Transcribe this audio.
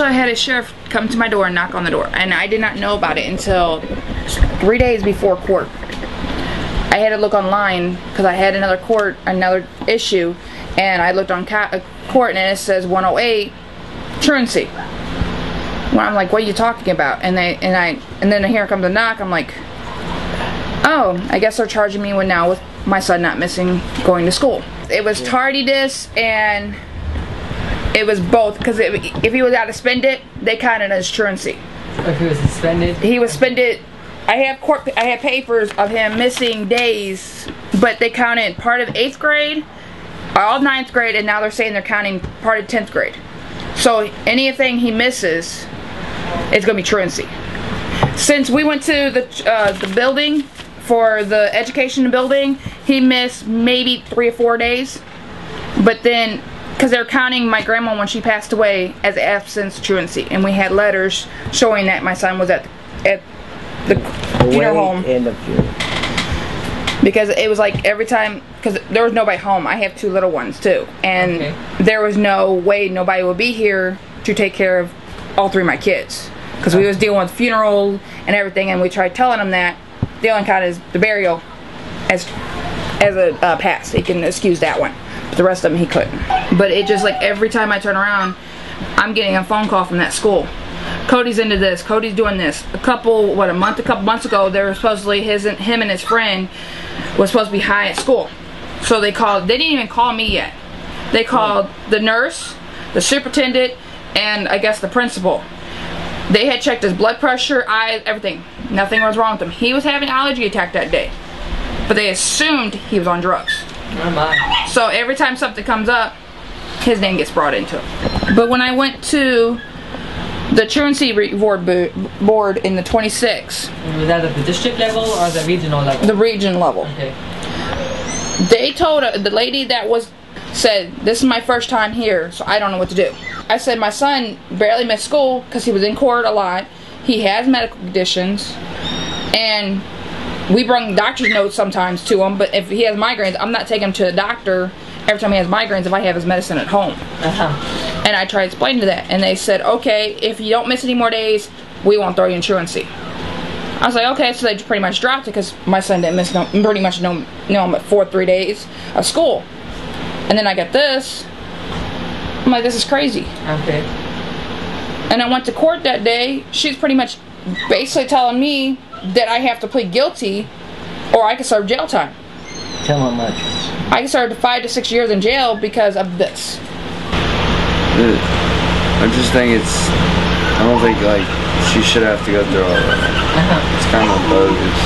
So I had a sheriff come to my door and knock on the door, and I did not know about it until 3 days before court. I had to look online because I had another issue, and I looked on court and it says 108 truancy. Well, I'm like, what are you talking about? And then here comes a knock. I'm like, oh, I guess they're charging me with my son not missing going to school. It was tardiness, and it was both, because if he was out to spend it, they counted as truancy. If he was suspended? He was suspended. I have papers of him missing days, but they counted part of 8th grade, all 9th grade, and now they're saying they're counting part of 10th grade. So anything he misses, it's going to be truancy. Since we went to the building for the education building, he missed maybe 3 or 4 days, but then because they're counting my grandma when she passed away as absence truancy, and we had letters showing that my son was at the funeral home. Because it was like every time, because there was nobody home. I have 2 little ones too, and there was no way nobody would be here to take care of all 3 of my kids, because we was dealing with funeral and everything, and we tried telling them that the only count is the burial as a pass. He can excuse that one, but the rest of them he couldn't. But it just, like, every time I turn around, I'm getting a phone call from that school. Cody's into this, Cody's doing this. A couple months ago, they were supposedly him and his friend was supposed to be high at school. So they didn't even call me yet. They called the nurse, the superintendent, and I guess the principal. They had checked his blood pressure, eyes, everything. Nothing was wrong with him. He was having an allergy attack that day, but they assumed he was on drugs. Oh my. So every time something comes up, his name gets brought into it. But when I went to the Truancy board in the 26. Was that at the district level or the regional level? The region level. Okay. They told the lady that said, this is my first time here, so I don't know what to do. I said, my son barely missed school because he was in court a lot. He has medical conditions, and we bring doctor's notes sometimes to him, but if he has migraines, I'm not taking him to the doctor every time he has migraines if I have his medicine at home. And I tried explaining to that, and they said, okay, if you don't miss any more days, we won't throw you in truancy. I was like, okay, so they pretty much dropped it because my son didn't miss pretty much no but 3 days of school. And then I got this. I'm like, this is crazy. Okay. And I went to court that day. She's pretty much basically telling me that I have to plead guilty or I can serve jail time. Tell how much. I can serve 5 to 6 years in jail because of this. I just think I don't think, like, she should have to go through all that. It's kind of bogus.